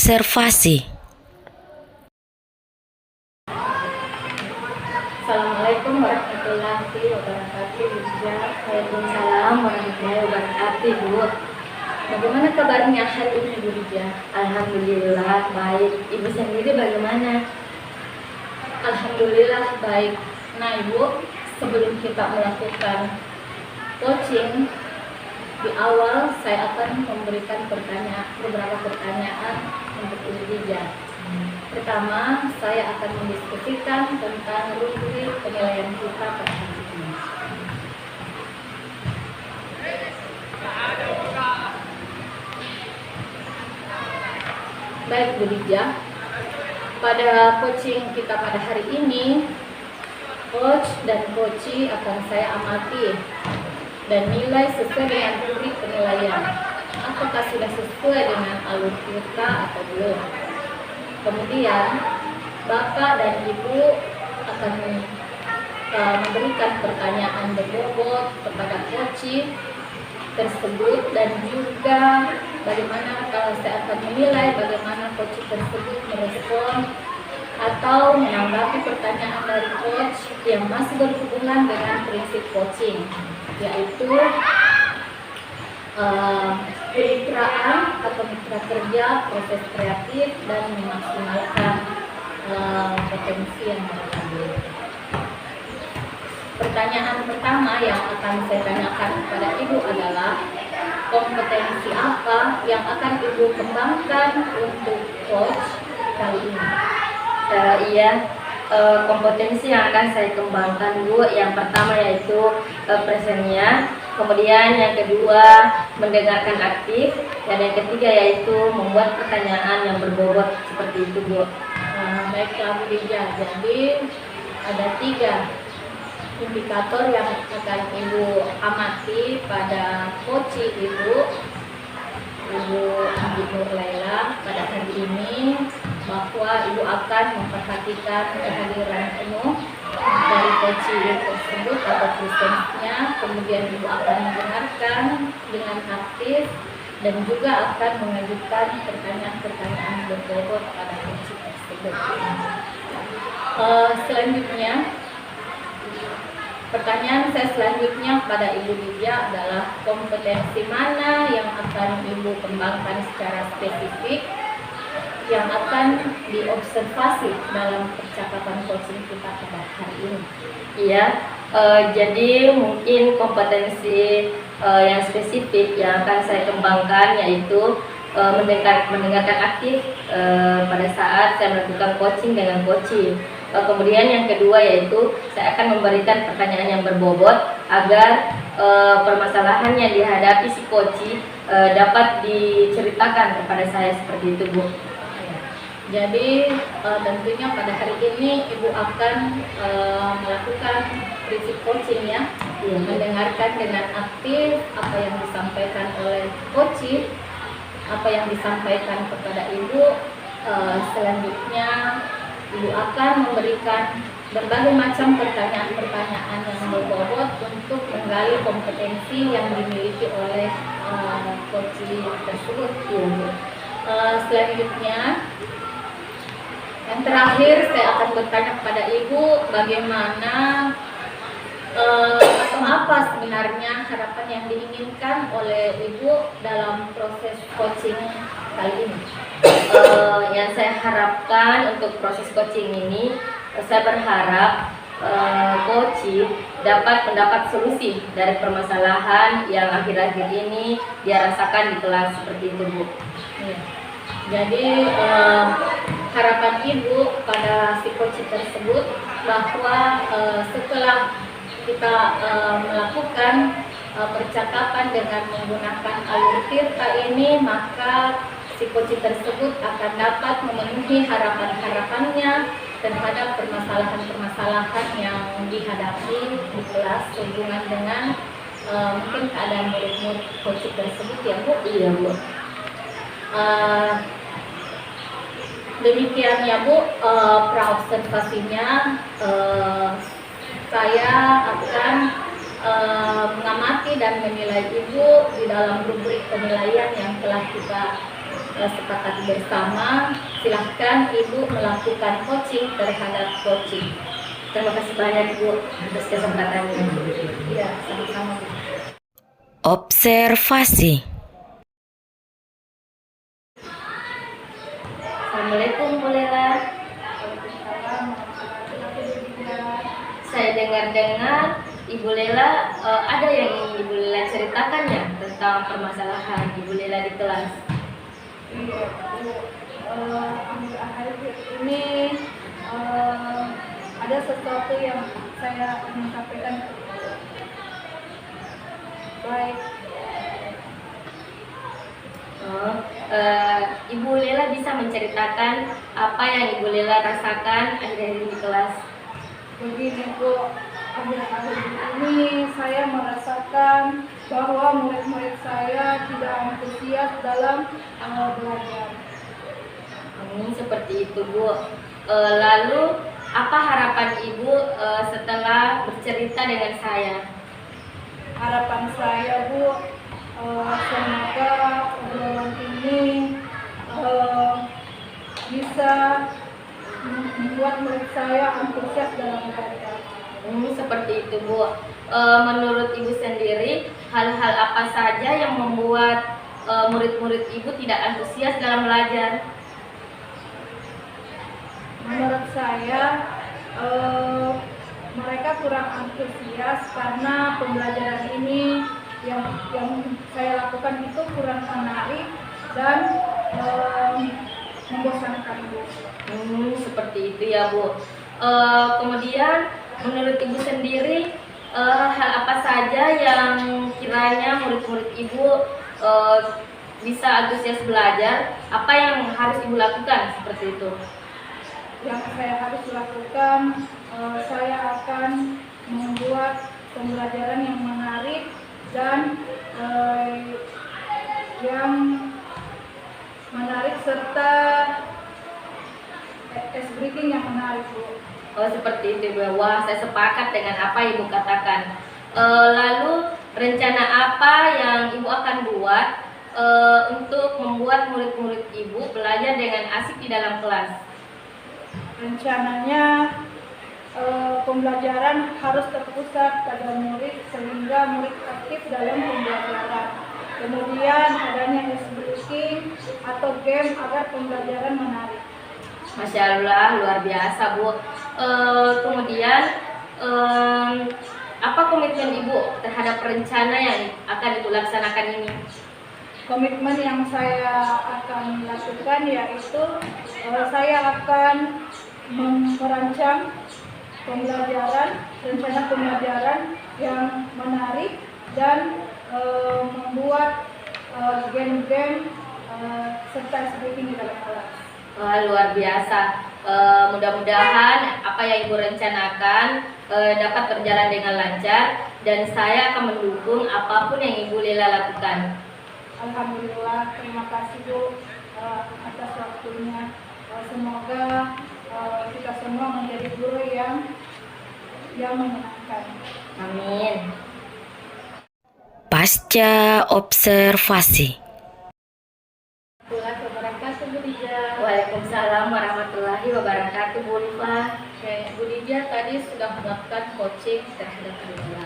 Observasi. Assalamualaikum warahmatullahi wabarakatuh. Waalaikumsalam warahmatullahi wabarakatuh. Bu, bagaimana kabarnya hari ini, Bu Rija? Alhamdulillah baik. Ibu sendiri bagaimana? Alhamdulillah baik. Nah Ibu, sebelum kita melakukan coaching, di awal saya akan memberikan beberapa pertanyaan untuk Ibu Rija. Pertama, saya akan mendiskusikan tentang rubrik penilaian kita pada hari ini. Baik Bu Rija, pada coaching kita pada hari ini, coach dan coachee akan saya amati dan nilai sesuai dengan rubrik penilaian. Apakah sudah sesuai dengan alur kita atau belum? Kemudian Bapak dan Ibu akan memberikan pertanyaan berbobot kepada coachee tersebut, dan juga bagaimana kalau saya akan menilai bagaimana coachee tersebut merespon atau menanggapi pertanyaan dari coach yang masih berhubungan dengan prinsip coaching, yaitu kemitraan atau mitra kerja, proses kreatif, dan memaksimalkan potensi yang mereka miliki. Pertanyaan pertama yang akan saya tanyakan kepada Ibu adalah kompetensi apa yang akan Ibu kembangkan untuk coach kali ini? Kompetensi yang akan saya kembangkan, Bu, yang pertama yaitu presentnya, kemudian yang kedua mendengarkan aktif, dan yang ketiga yaitu membuat pertanyaan yang berbobot seperti itu, Bu. Baiklah Bu Rija, jadi ada 3 indikator yang akan Ibu amati pada coaching Ibu Andi Nur Laila pada hari ini, bahwa Ibu akan memperhatikan kehadiran penuh dari coaching tersebut atau presensinya, kemudian Ibu akan mendengarkan dengan aktif dan juga akan mengajukan pertanyaan-pertanyaan berbobot pada coaching tersebut. Pertanyaan saya selanjutnya pada Ibu Rija adalah kompetensi mana yang akan Ibu kembangkan secara spesifik yang akan diobservasi dalam percakapan coaching kita pada hari ini? Jadi mungkin kompetensi yang spesifik yang akan saya kembangkan yaitu mendengarkan aktif pada saat saya melakukan coaching dengan coaching. Kemudian yang kedua yaitu saya akan memberikan pertanyaan yang berbobot agar permasalahan yang dihadapi si coaching dapat diceritakan kepada saya seperti itu, Bu. Jadi tentunya pada hari ini Ibu akan melakukan prinsip coaching ya, mendengarkan dengan aktif apa yang disampaikan oleh coaching, apa yang disampaikan kepada Ibu. Selanjutnya Ibu akan memberikan berbagai macam pertanyaan-pertanyaan yang berbobot untuk menggali kompetensi yang dimiliki oleh coaching tersebut. Selanjutnya, yang terakhir saya akan bertanya kepada Ibu bagaimana atau apa sebenarnya harapan yang diinginkan oleh Ibu dalam proses coaching kali ini. Yang saya harapkan untuk proses coaching ini, saya berharap coaching dapat mendapat solusi dari permasalahan yang akhir-akhir ini dia rasakan di kelas seperti itu, Bu. Jadi harapan Ibu pada si coaching tersebut bahwa setelah kita melakukan percakapan dengan menggunakan alur tirta ini, maka si coaching tersebut akan dapat memenuhi harapan-harapannya terhadap permasalahan-permasalahan yang dihadapi di kelas sehubungan dengan mungkin keadaan murid-murid coaching tersebut ya, Bu. Iya, Bu. Demikian ya, Bu, praobservasinya. Saya akan mengamati dan menilai Ibu di dalam rubrik penilaian yang telah kita sepakati bersama. Silahkan Ibu melakukan coaching terhadap coaching. Terima kasih banyak Bu atas kesempatannya. Ya, sama-sama. Observasi. Assalamualaikum Bu Lela. Saya dengar-dengar Ibu Lela ada yang ingin Ibu Lela ceritakan ya tentang permasalahan Ibu Lela di kelas. Iya, Bu. Akhir-akhir ini ada sesuatu yang saya ingin sampaikan. Baik. Ibu Lela bisa menceritakan apa yang Ibu Lela rasakan akhir-akhir ini di kelas. Begini Bu, akhir-akhir ini saya merasakan bahwa murid-murid saya tidak antusias dalam belajar. Seperti itu Bu. Lalu apa harapan Ibu setelah bercerita dengan saya? Harapan saya Bu, semoga obrolan ini bisa membuat murid saya antusias dalam belajar. Seperti itu Bu. Menurut Ibu sendiri, hal-hal apa saja yang membuat murid-murid Ibu tidak antusias dalam belajar? Menurut saya mereka kurang antusias karena pembelajaran ini yang saya lakukan itu kurang menarik dan membosankan Bu. Seperti itu ya Bu. Kemudian menurut Ibu sendiri, hal apa saja yang kiranya murid-murid Ibu bisa antusias belajar? Apa yang harus Ibu lakukan seperti itu? Yang saya harus lakukan, saya akan membuat pembelajaran yang menarik dan yang menarik serta ice breaking yang menarik Bu. Oh seperti itu Bu. Wah, saya sepakat dengan apa Ibu katakan. Lalu rencana apa yang Ibu akan buat untuk membuat murid-murid Ibu belajar dengan asik di dalam kelas? Rencananya pembelajaran harus terpusat pada murid sehingga murid aktif dalam pembelajaran. Kemudian adanya ice breaking atau game agar pembelajaran menarik. Masya Allah, luar biasa Bu. Kemudian apa komitmen Ibu terhadap rencana yang akan Ibu laksanakan ini? Komitmen yang saya akan lakukan yaitu saya akan merancang rencana pembelajaran yang menarik dan membuat game-game serta speaking di dalam kelas. Wah, luar biasa. Mudah-mudahan apa yang Ibu rencanakan dapat berjalan dengan lancar dan saya akan mendukung apapun yang Ibu Lela lakukan. Alhamdulillah, terima kasih Bu atas waktunya. Semoga kita semua menjadi guru yang menyenangkan. Amin. Pasca observasi. Waalaikumsalam warahmatullahi wabarakatuh Bu Liva. Oke, Bu Lydia tadi sudah melakukan coaching terhadap Lydia.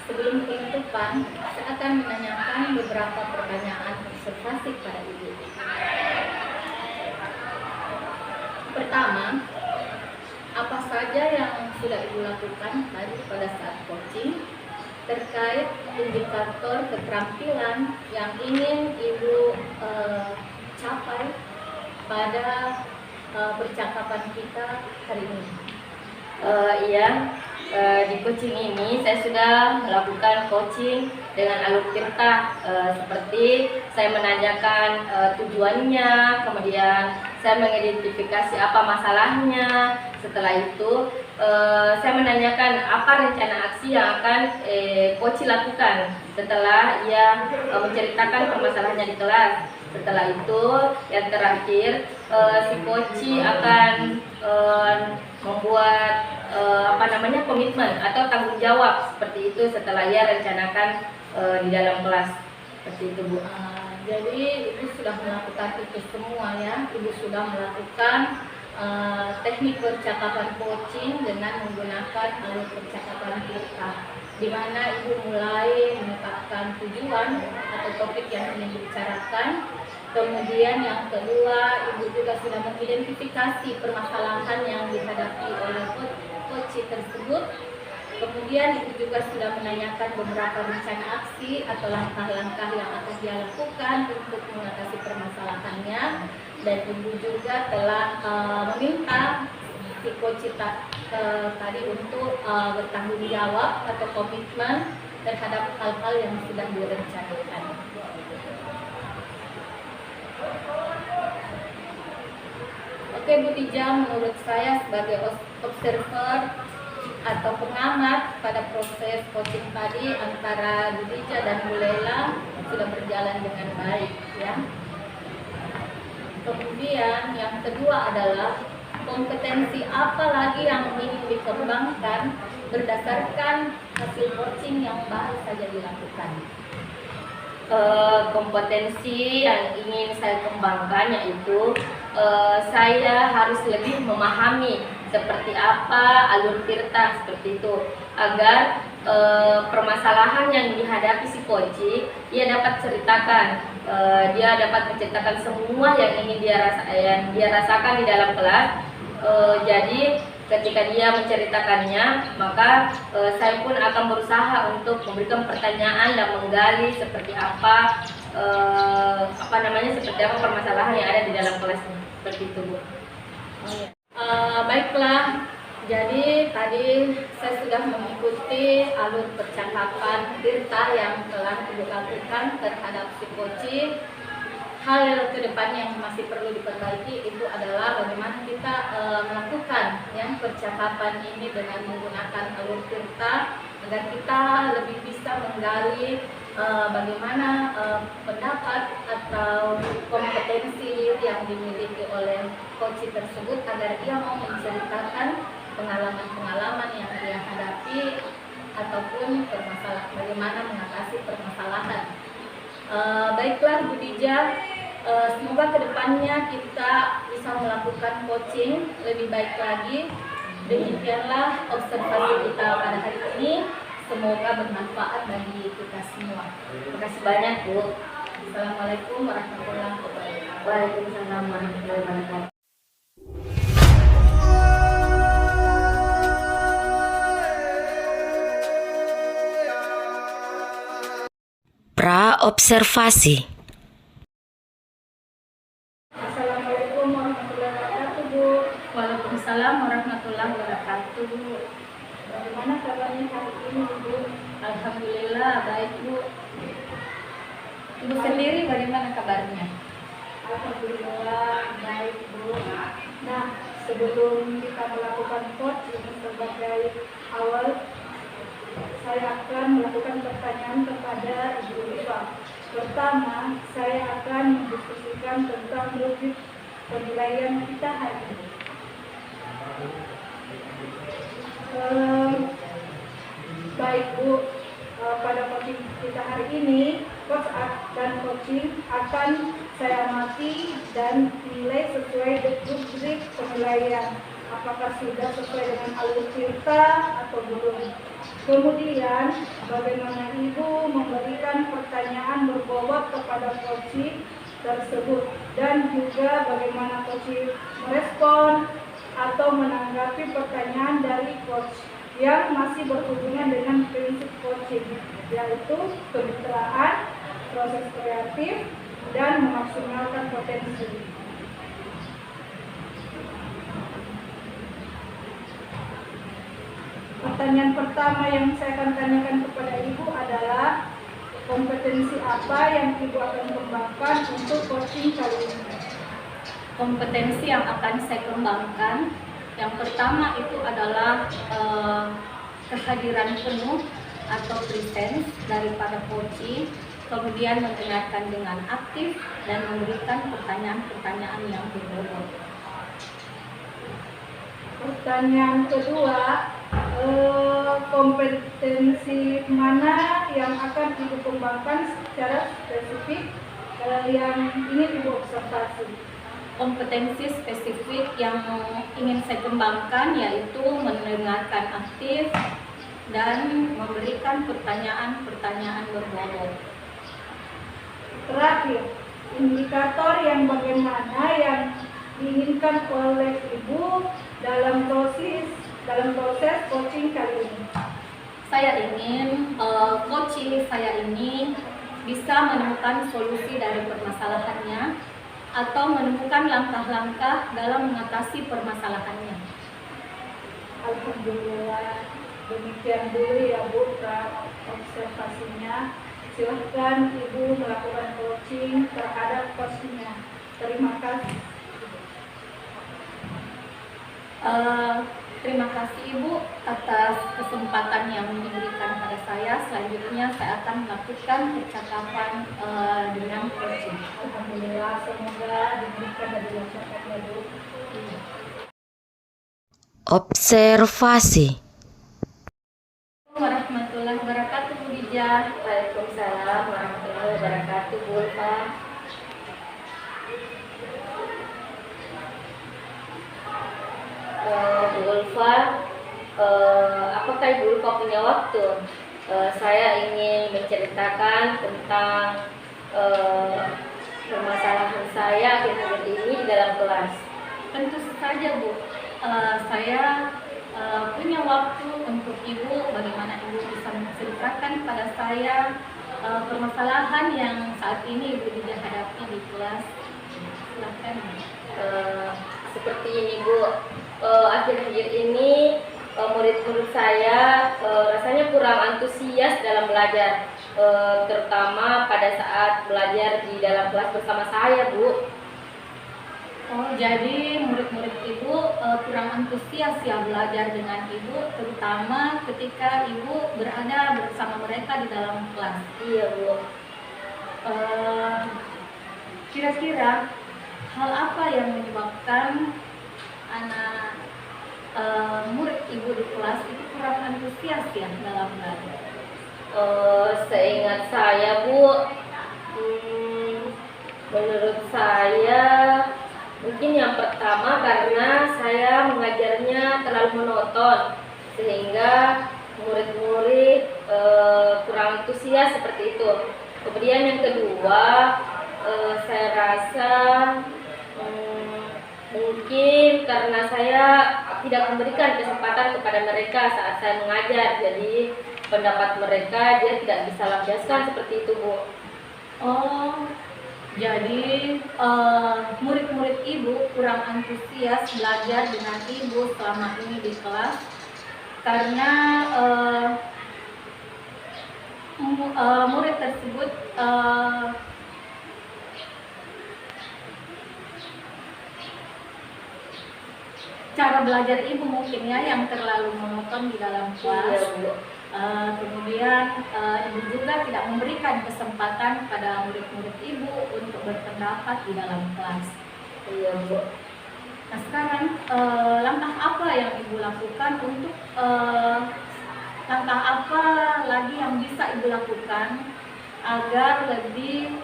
Sebelum penutupan, saya akan menanyakan beberapa pertanyaan observasi pada Ibu. Pertama, apa saja yang sudah Ibu lakukan tadi pada saat coaching terkait indikator keterampilan yang ingin Ibu capai pada percakapan kita hari ini? Iya, di coaching ini saya sudah melakukan coaching dengan alur tirta, seperti saya menanyakan tujuannya, kemudian saya mengidentifikasi apa masalahnya. Setelah itu saya menanyakan apa rencana aksi yang akan coach lakukan setelah ia menceritakan permasalahannya di kelas. Setelah itu yang terakhir si coach akan membuat komitmen atau tanggung jawab seperti itu setelah ia rencanakan di dalam kelas, seperti itu Bu. Jadi Ibu sudah melakukan itu semua ya. Ibu sudah melakukan teknik percakapan coaching dengan menggunakan alur percakapan kita, di mana Ibu mulai menetapkan tujuan atau topik yang ingin dibicarakan. Kemudian yang kedua, Ibu juga sudah mengidentifikasi permasalahan yang dihadapi oleh coach tersebut. Kemudian Ibu juga sudah menanyakan beberapa rencana aksi atau langkah-langkah yang akan dia lakukan untuk mengatasi permasalahannya. Dan Ibu juga telah meminta si coach tadi untuk bertanggung jawab atau komitmen terhadap hal-hal yang sudah direncanakan. Oke Bu Dija, menurut saya sebagai observer atau pengamat pada proses coaching tadi antara Bu Dija dan Bu Lela sudah berjalan dengan baik ya. Kemudian yang kedua adalah kompetensi apa lagi yang ingin dikembangkan berdasarkan hasil coaching yang baru saja dilakukan. Kompetensi yang ingin saya kembangkan yaitu saya harus lebih memahami seperti apa alur tirta seperti itu, agar permasalahan yang dihadapi si coach dia dapat ceritakan, dia dapat menceritakan semua yang ingin dia rasakan di dalam kelas. Jadi ketika dia menceritakannya, maka saya pun akan berusaha untuk memberikan pertanyaan dan menggali seperti apa seperti apa permasalahan yang ada di dalam kelasnya, seperti itu Bu. Baiklah, jadi tadi saya sudah mengikuti alur percakapan Tirta yang telah Ibu lakukan terhadap si coach. Hal ke depannya yang masih perlu diperbaiki itu adalah bagaimana kita melakukan yang percakapan ini dengan menggunakan alur Tirta, agar kita lebih bisa menggali bagaimana pendapat atau kompetensi yang dimiliki oleh coach tersebut, agar dia mau menceritakan pengalaman-pengalaman yang dia hadapi ataupun bagaimana mengatasi permasalahan. Baiklah Bu Dija, semoga kedepannya kita bisa melakukan coaching lebih baik lagi. Demikianlah observasi kita pada hari ini. Semoga bermanfaat bagi kita semua. Terima kasih banyak Bu. Assalamualaikum warahmatullahi wabarakatuh. Waalaikumsalam warahmatullahi wabarakatuh. Pra-observasi. Assalamualaikum warahmatullahi wabarakatuh Bu. Waalaikumsalam warahmatullahi wabarakatuh Bu. Bagaimana kabarnya hari ini Bu? Alhamdulillah baik Bu. Ibu sendiri bagaimana kabarnya? Alhamdulillah baik Bu. Nah, sebelum kita melakukan coaching sebagai awal, saya akan melakukan pertanyaan kepada Ibu Iva. Pertama, saya akan mendiskusikan tentang logik penilaian kita hari ini. Baik Bu, pada coaching kita hari ini, coach dan coaching akan saya amati dan nilai sesuai rubrik penilaian. Apakah sudah sesuai dengan alur Tirta atau belum. Kemudian, bagaimana Ibu memberikan pertanyaan berbobot kepada coach tersebut, dan juga bagaimana coach merespon atau menanggapi pertanyaan dari coach yang masih berhubungan dengan prinsip coaching, yaitu kemitraan, proses kreatif, dan memaksimalkan potensi. Pertanyaan pertama yang saya akan tanyakan kepada Ibu adalah kompetensi apa yang Ibu akan kembangkan untuk coaching kali ini? Kompetensi yang akan saya kembangkan, yang pertama itu adalah kehadiran penuh atau presence daripada coaching, kemudian mendengarkan dengan aktif dan memberikan pertanyaan-pertanyaan yang berbobot. Pertanyaan kedua, kompetensi mana yang akan Ibu kembangkan secara spesifik yang ingin Ibu observasi? Kompetensi spesifik yang ingin saya kembangkan yaitu mendengarkan aktif dan memberikan pertanyaan-pertanyaan berbobot. Terakhir, indikator yang bagaimana yang diinginkan oleh Ibu dalam proses coaching kali ini? Saya ingin coaching saya ini bisa menemukan solusi dari permasalahannya atau menemukan langkah-langkah dalam mengatasi permasalahannya. Alhamdulillah, demikian dulu ya Bu observasinya. Silahkan Ibu melakukan coaching terhadap coachnya. Terima kasih. Terima kasih Ibu atas kesempatan yang diberikan pada saya. Selanjutnya saya akan melakukan percakapan dengan coaching. Alhamdulillah, semoga diberikan dan dilancarkan ya Bu. Observasi. Warahmatullahi wabarakatuh Bu Dijah. Waalaikumsalam warahmatullahi wabarakatuh, Bu Ulfa. Bu Ulfa, apakah Ibu Ulfa punya waktu? Saya ingin menceritakan tentang permasalahan saya akhir-akhir ini di dalam kelas. Tentu saja Bu, saya punya waktu untuk Ibu. Bagaimana Ibu bisa menceritakan pada saya permasalahan yang saat ini Ibu Dijah hadapi di kelas? Silakan. Seperti ini Bu, akhir-akhir ini murid-murid saya rasanya kurang antusias dalam belajar, terutama pada saat belajar di dalam kelas bersama saya Bu. Oh, jadi murid-murid Ibu kurang antusias ya belajar dengan Ibu, terutama ketika Ibu berada bersama mereka di dalam kelas. Iya Bu. Kira-kira hal apa yang menyebabkan anak murid Ibu di kelas itu kurang antusias ya dalam belajar? Seingat saya Bu, menurut saya mungkin yang pertama karena saya mengajarnya terlalu monoton sehingga murid-murid kurang antusias seperti itu. Kemudian yang kedua, saya rasa mungkin karena saya tidak memberikan kesempatan kepada mereka saat saya mengajar, jadi pendapat mereka dia tidak bisa lampiaskan seperti itu Bu. Oh, jadi murid-murid Ibu kurang antusias belajar dengan Ibu selama ini di kelas karena murid tersebut cara belajar Ibu mungkin ya yang terlalu monoton di dalam kelas. Iya, Bu. Kemudian Ibu juga tidak memberikan kesempatan pada murid-murid Ibu untuk berpendapat di dalam kelas. Iya Bu. Nah sekarang langkah apa yang Ibu lakukan untuk langkah apa lagi yang bisa Ibu lakukan agar lebih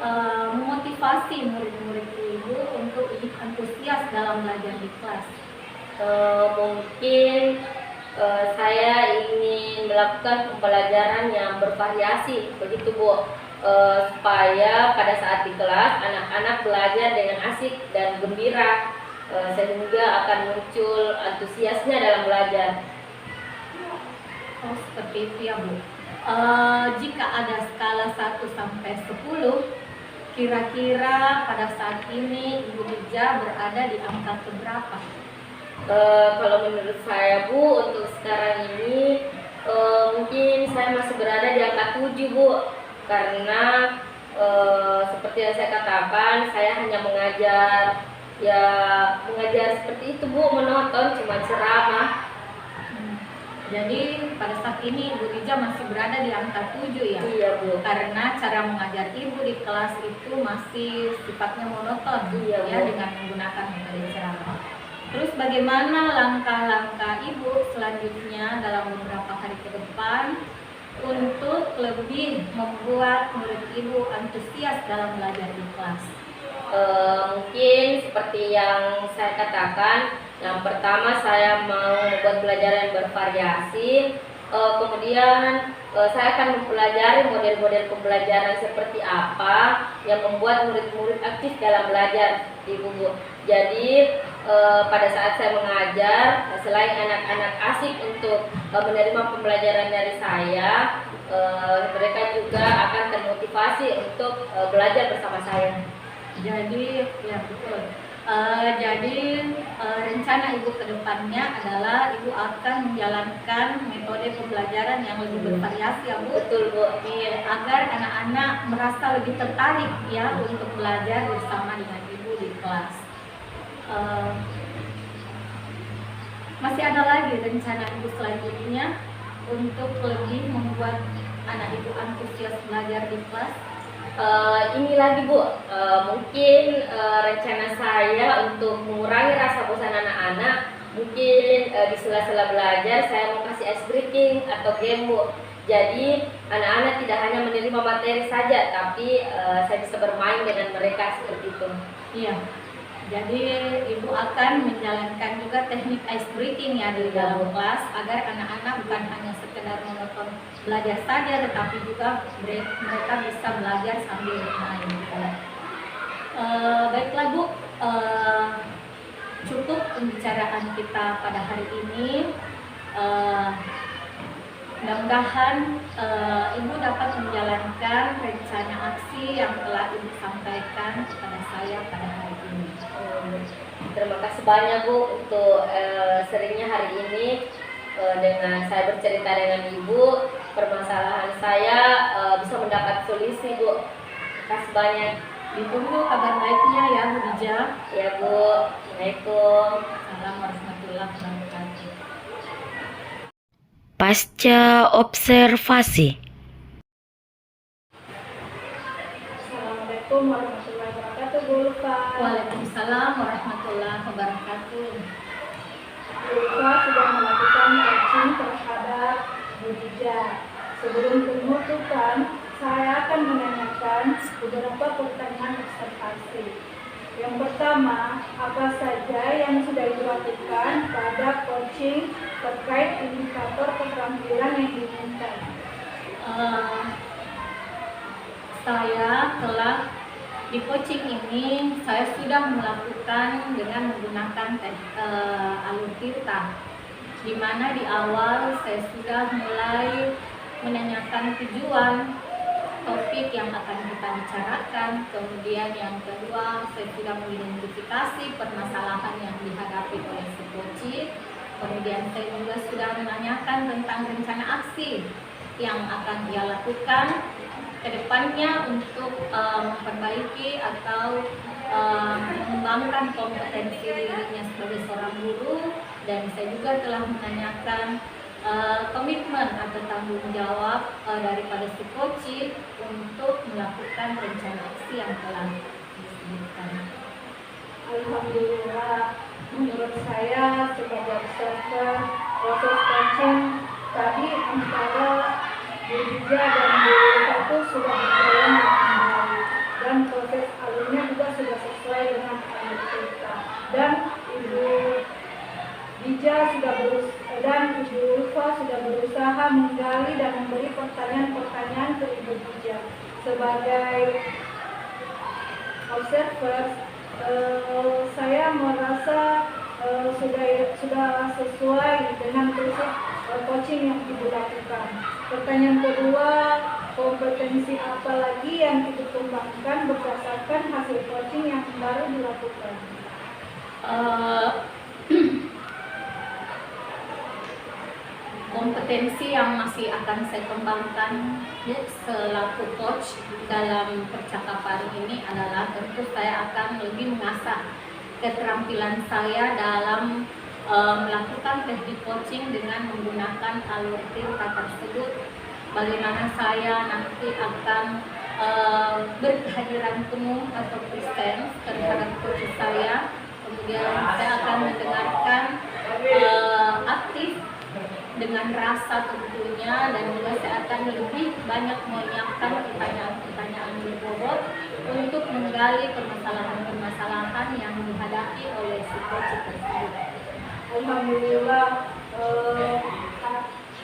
memotivasi murid-murid Ibu untuk lebih antusias dalam belajar di kelas? Mungkin saya ingin melakukan pembelajaran yang bervariasi begitu Bu, supaya pada saat di kelas anak-anak belajar dengan asik dan gembira, sehingga akan muncul antusiasnya dalam belajar. Oh seperti itu ya Bu. Jika ada skala 1 sampai 10, kira-kira pada saat ini Ibu Dijah berada di angka keberapa? Kalau menurut saya Bu, untuk sekarang ini mungkin saya masih berada di angka 7 Bu, karena seperti yang saya katakan, saya hanya mengajar seperti itu Bu, monoton, cuma ceramah. Jadi pada saat ini Ibu Dijah masih berada di angka 7 ya? Iya Bu. Karena cara mengajar Ibu di kelas itu masih sifatnya monoton, Iya, ya, Bu. dengan menggunakan metode ceramah. Terus bagaimana langkah-langkah Ibu selanjutnya dalam beberapa hari ke depan untuk lebih membuat murid ibu antusias dalam belajar di kelas? Mungkin seperti yang saya katakan, yang pertama saya mau membuat pelajaran yang bervariasi. Kemudian saya akan mempelajari model-model pembelajaran seperti apa yang membuat murid-murid aktif dalam belajar, Ibu Bu. Jadi pada saat saya mengajar, selain anak-anak asik untuk menerima pembelajaran dari saya, mereka juga akan termotivasi untuk belajar bersama saya. Jadi ya betul. Rencana ibu ke depannya adalah ibu akan menjalankan metode pembelajaran yang lebih bervariasi ya Bu. Betul Bu. Agar anak-anak merasa lebih tertarik ya untuk belajar bersama dengan ibu di kelas. Masih ada lagi rencana ibu selanjutnya untuk lebih membuat anak ibu antusias belajar di kelas? Ini lagi Bu, mungkin rencana saya untuk mengurangi rasa bosan anak-anak, mungkin di sela-sela belajar saya mau kasih ice breaking atau game Bu. Jadi anak-anak tidak hanya menerima materi saja, tapi saya bisa bermain dengan mereka seperti itu. Iya. Jadi ibu akan menjalankan juga teknik ice breaking ya di dalam kelas agar anak-anak bukan hanya sekedar monoton belajar saja, tetapi juga mereka bisa belajar sambil bermain. Baiklah Bu, cukup pembicaraan kita pada hari ini. Mudah-mudahan ibu dapat menjalankan rencana aksi yang telah ibu sampaikan kepada saya pada hari ini. Terima kasih banyak Bu untuk seringnya hari ini dengan saya bercerita dengan Ibu, permasalahan saya bisa mendapat solusi Bu. Terima kasih banyak. Ditunggu kabar baiknya ya Bu Dija. Ya Bu. Assalamualaikum. Assalamualaikum warahmatullahi wabarakatuh. Pasca observasi. Assalamualaikum warahmatullahi wabarakatuh, Bu Ulfa. Waalaikumsalam warahmatullahi wabarakatuh. Bu Ulfa sudah melakukan coaching terhadap Bu Dija. Sebelum penutupan, saya akan menanyakan beberapa pertanyaan observasi. Yang pertama, apa saja yang sudah dilakukan pada coaching terkait indikator keterampilan yang diinginkan? Saya telah di coaching ini saya sudah melakukan dengan menggunakan alur tirta, di mana di awal saya sudah mulai menanyakan tujuan topik yang akan kita bicarakan. Kemudian yang kedua, saya sudah mengidentifikasi permasalahan yang dihadapi oleh si coach. Kemudian saya juga sudah menanyakan tentang rencana aksi yang akan dia lakukan ke depannya untuk memperbaiki atau mengembangkan kompetensi dirinya sebagai seorang guru. Dan saya juga telah menanyakan komitmen atau tanggung jawab daripada si coach untuk melakukan rencana aksi yang telah disebutkan. Alhamdulillah, menurut saya sebagai observer proses coaching tadi antara Bu Dija dan Bu Ulfa itu sudah berjalan dengan baik, dan proses alurnya juga sudah sesuai dengan alur kita. Dan Ibu Dija dan Ibu Ulfa sudah berusaha menggali dan memberi pertanyaan-pertanyaan ke Ibu Dija. Sebagai observer, saya merasa sudah sesuai dengan prinsip coaching yang Ibu lakukan. Pertanyaan kedua, kompetensi apa lagi yang Ibu kembangkan berdasarkan hasil coaching yang baru dilakukan? Kompetensi yang masih akan saya kembangkan selaku coach dalam percakapan ini adalah tentu saya akan lebih mengasah keterampilan saya dalam melakukan teknik coaching dengan menggunakan alur tirta tersebut. Bagaimana saya nanti akan berkehadiran penuh atau presence terhadap coach saya. Kemudian saya akan mendengarkan aktif dengan rasa tentunya, dan juga saya akan lebih banyak menyiapkan pertanyaan-pertanyaan berbobot untuk menggali permasalahan-permasalahan yang dihadapi oleh si coach tersebut. Alhamdulillah,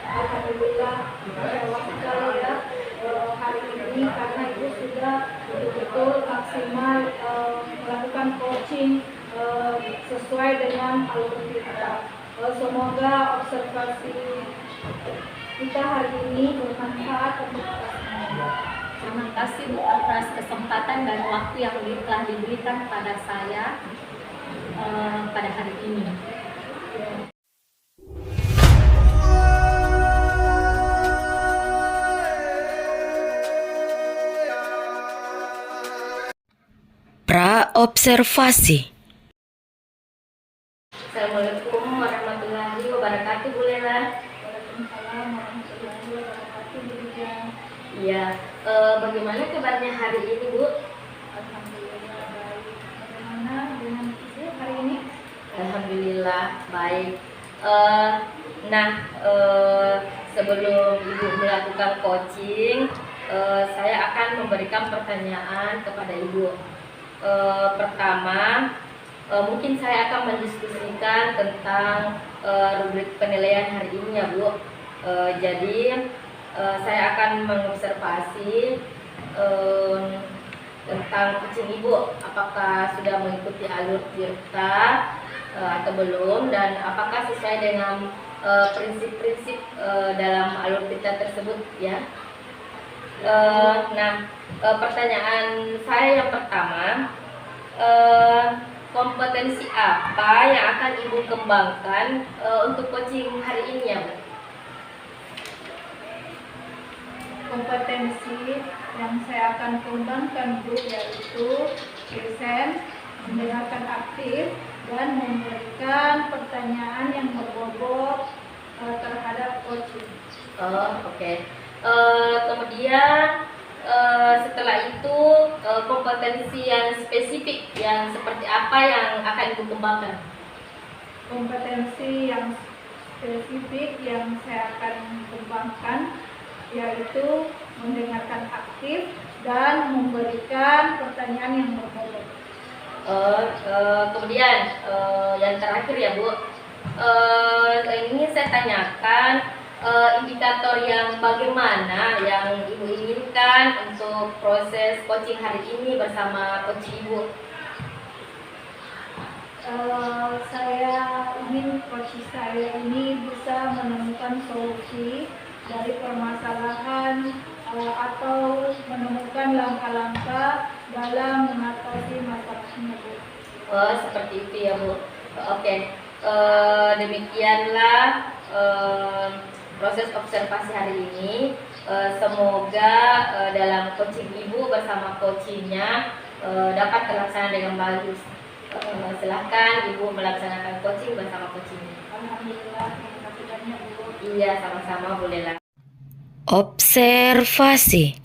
alhamdulillah saya hari ini karena Ibu sudah betul-betul maksimal melakukan coaching sesuai dengan alur kita. Semoga observasi kita hari ini bermanfaat untuk kita semua. Terima kasih Bu atas kesempatan dan waktu yang telah diberikan kepada saya pada hari ini. Pra-observasi. Assalamualaikum warahmatullahi wabarakatuh, Bu Lela. Waalaikumsalam warahmatullahi wabarakatuh. Iya, bagaimana kabarnya hari ini, Bu? Alhamdulillah baik. Bagaimana dengan Ibu hari ini? Alhamdulillah baik. Sebelum Ibu melakukan coaching, saya akan memberikan pertanyaan kepada Ibu. Pertama, mungkin saya akan mendiskusikan tentang rubrik penilaian hari ini ya, Bu. Jadi saya akan mengobservasi tentang coaching Ibu, apakah sudah mengikuti alur tirta atau belum, dan apakah sesuai dengan prinsip-prinsip dalam alur tirta tersebut ya. Pertanyaan saya yang pertama, kompetensi apa yang akan Ibu kembangkan untuk coaching hari ini ya, Bu? Kompetensi yang saya akan kembangkan Bu yaitu present, mendengarkan aktif, dan memberikan pertanyaan yang berbobot terhadap coaching. Oke. Kemudian setelah itu kompetensi yang spesifik yang seperti apa yang akan Ibu kembangkan? Kompetensi yang spesifik yang saya akan kembangkan yaitu mendengarkan aktif dan memberikan pertanyaan yang berbobot. Kemudian yang terakhir ya, Bu, ini saya tanyakan indikator yang bagaimana yang Ibu inginkan untuk proses coaching hari ini bersama coach Ibu. Saya ingin coach saya ini bisa menemukan solusi dari permasalahan atau menemukan langkah-langkah dalam mengatasi masalahnya, Bu. Seperti itu ya, Bu. Oke. Demikianlah proses observasi hari ini. Semoga dalam coaching Ibu bersama coachingnya dapat terlaksana dengan bagus. Silahkan Ibu melaksanakan coaching bersama coachingnya. Alhamdulillah, terima kasih banyak, Bu. Iya, sama-sama Bu Lela. Observasi.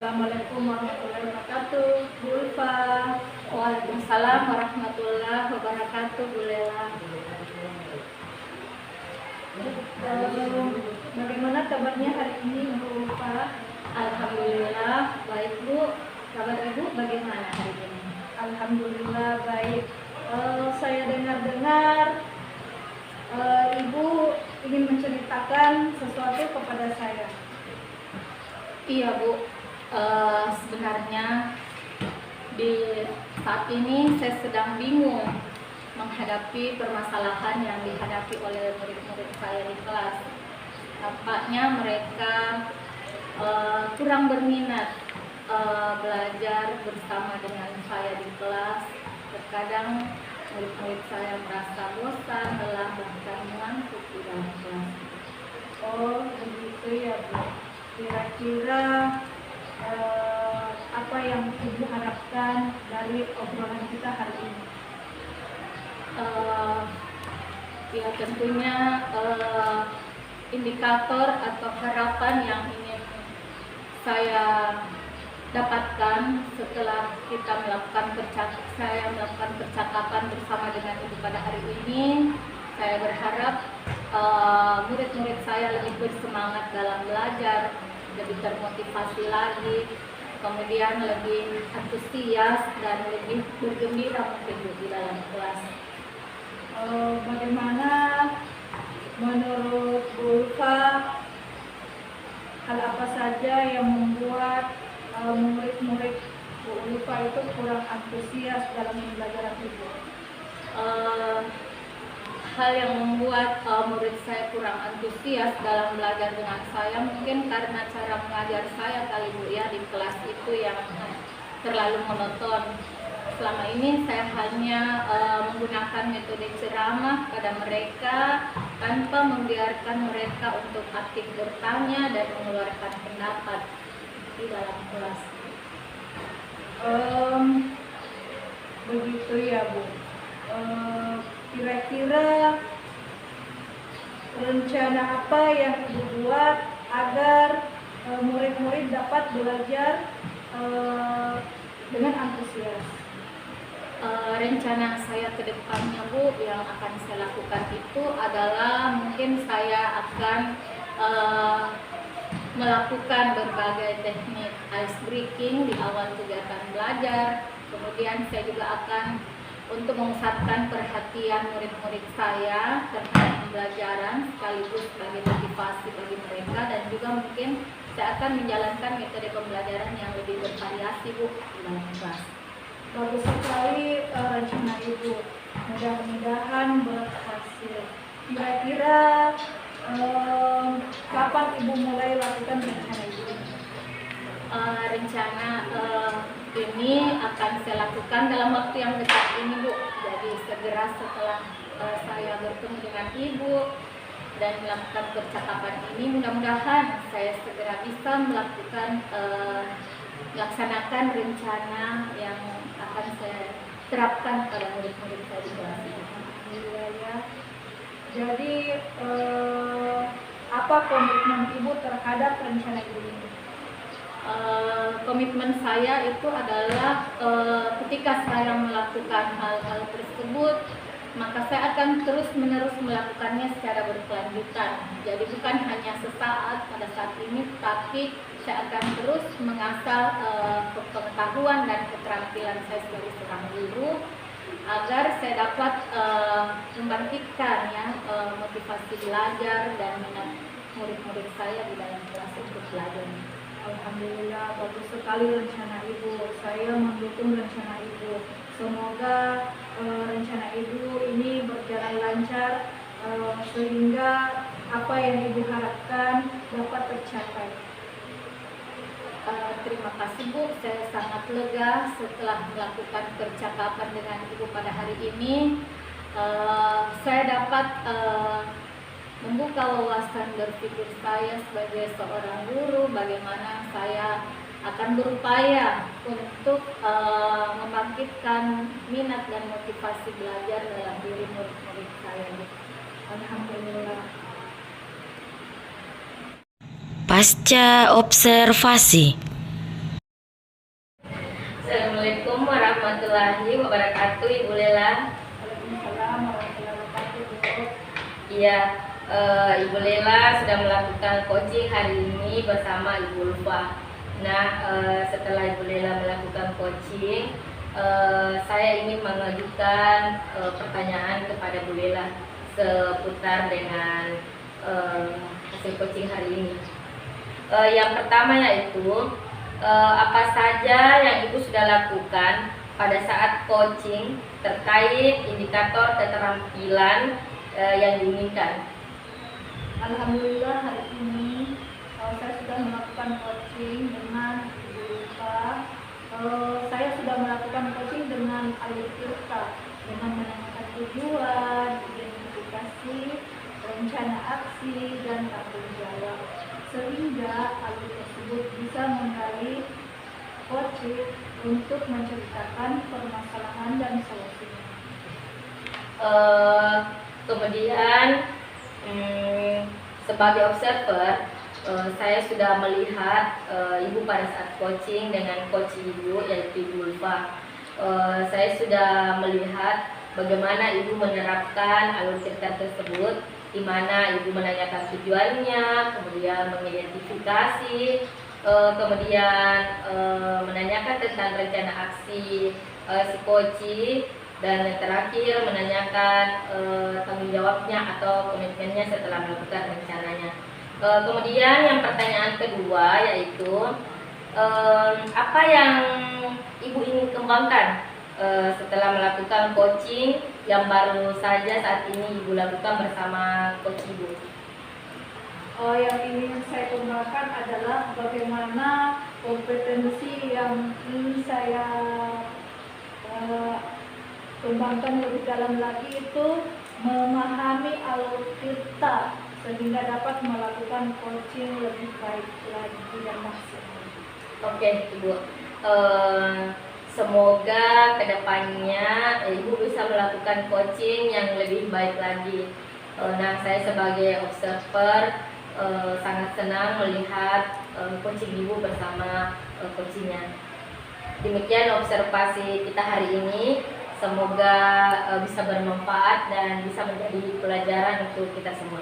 Assalamualaikum warahmatullahi wabarakatuh, Bu Ulfa. Waalaikumsalam warahmatullahi wabarakatuh, Bu Lela. Bagaimana kabarnya hari ini, Bu Ulfa? Alhamdulillah baik, Bu. Kabar Ibu bagaimana hari ini? Alhamdulillah baik. Saya dengar-dengar Ibu ingin menceritakan sesuatu kepada saya. Iya, Bu. Sebenarnya di saat ini saya sedang bingung menghadapi permasalahan yang dihadapi oleh murid-murid saya di kelas. Nampaknya mereka kurang berminat belajar bersama dengan saya di kelas. Terkadang murid-murid saya merasa bosan, lelah, bahkan mengantuk di dalam kelas. Oh, begitu ya, Bu. Kira-kira apa yang Ibu harapkan dari obrolan kita hari ini? Ya tentunya indikator atau harapan yang ingin saya dapatkan setelah saya melakukan percakapan bersama dengan Ibu pada hari ini, Saya berharap murid-murid saya lebih bersemangat dalam belajar, lebih termotivasi lagi, kemudian lebih antusias dan lebih bergembira mungkin di dalam kelas. Bagaimana menurut Bu Ulfa, hal apa saja yang membuat murid-murid Bu Ulfa itu kurang antusias dalam pembelajaran Ibu? Hal yang membuat murid saya kurang antusias dalam belajar dengan saya mungkin karena cara mengajar saya kali Bu ya, di kelas itu yang terlalu monoton. Selama ini saya hanya menggunakan metode ceramah pada mereka tanpa membiarkan mereka untuk aktif bertanya dan mengeluarkan pendapat di dalam kelas. Begitu ya Bu. Kira-kira rencana apa yang Ibu buat agar murid-murid dapat belajar dengan antusias? Rencana saya ke depannya Bu, yang akan saya lakukan itu adalah mungkin saya akan melakukan berbagai teknik ice breaking di awal kegiatan belajar. Kemudian saya juga akan untuk memusatkan perhatian murid-murid saya terhadap pembelajaran sekaligus sebagai motivasi bagi mereka, dan juga mungkin saya akan menjalankan metode pembelajaran yang lebih bervariasi Bu di dalam kelas. Bagus sekali rencana Ibu. Mudah-mudahan berhasil. Kira-kira kapan Ibu mulai lakukan rencana Ibu? Rencana ini akan saya lakukan dalam waktu yang dekat ini Bu. Jadi segera setelah saya bertemu dengan Ibu dan melakukan percakapan ini, mudah-mudahan saya segera bisa melaksanakan rencana yang akan saya terapkan pada murid-murid saya di kelas ini. Ya. Jadi apa komitmen Ibu terhadap rencana Ibu ini? Komitmen saya itu adalah ketika saya melakukan hal-hal tersebut, maka saya akan terus-menerus melakukannya secara berkelanjutan. Jadi bukan hanya sesaat pada saat ini, tapi saya akan terus mengasah pengetahuan dan keterampilan saya sebagai seorang guru agar saya dapat membangkitkan ya motivasi belajar dan minat murid-murid saya di dalam kelas untuk belajar. Alhamdulillah, bagus sekali rencana Ibu. Saya mendukung rencana Ibu. Semoga rencana Ibu ini berjalan lancar sehingga apa yang Ibu harapkan dapat tercapai. Terima kasih Bu, saya sangat lega setelah melakukan percakapan dengan Ibu pada hari ini. Saya dapat membuka wawasan berpikir saya sebagai seorang guru, bagaimana saya akan berupaya untuk membangkitkan minat dan motivasi belajar dalam diri murid-murid saya. Alhamdulillah. Pasca observasi. Assalamualaikum warahmatullahi wabarakatuh, Ibu Lela. Waalaikumsalam warahmatullahi wabarakatuh. Iya, Ibu Lela sudah melakukan coaching hari ini bersama Ibu Ulfa. Nah, setelah Ibu Lela melakukan coaching, saya ingin mengajukan pertanyaan kepada Bu Lela seputar dengan hasil coaching hari ini. Yang pertama yaitu apa saja yang Ibu sudah lakukan pada saat coaching terkait indikator keterampilan yang diinginkan. Alhamdulillah hari ini saya sudah melakukan coaching dengan Ibu Ulfa. Saya sudah melakukan coaching dengan alur tirta dengan menanyakan tujuan, identifikasi, rencana aksi, dan tanggung jawab, sehingga alur tersebut bisa menggali coaching untuk menceritakan permasalahan dan solusinya. Kemudian sebagai observer, saya sudah melihat Ibu pada saat coaching dengan coach Ibu yaitu Ibu Ulfa. Saya sudah melihat bagaimana Ibu menerapkan alur cerita tersebut, di mana Ibu menanyakan tujuannya, kemudian mengidentifikasi, kemudian menanyakan tentang rencana aksi si Koci, dan yang terakhir menanyakan tanggung jawabnya atau komitmennya setelah melakukan rencananya. Kemudian yang pertanyaan kedua yaitu apa yang Ibu ingin kembangkan setelah melakukan coaching yang baru saja saat ini Ibu lakukan bersama coach Ibu? Yang ingin saya kembangkan adalah bagaimana kompetensi yang ingin saya kembangkan lebih dalam lagi itu memahami alur cerita sehingga dapat melakukan coaching lebih baik lagi dan maksimal. Oke, Ibu. Semoga kedepannya Ibu bisa melakukan coaching yang lebih baik lagi. Nah, saya sebagai observer sangat senang melihat coaching Ibu bersama coachingnya. Demikian observasi kita hari ini. Semoga bisa bermanfaat dan bisa menjadi pelajaran untuk kita semua.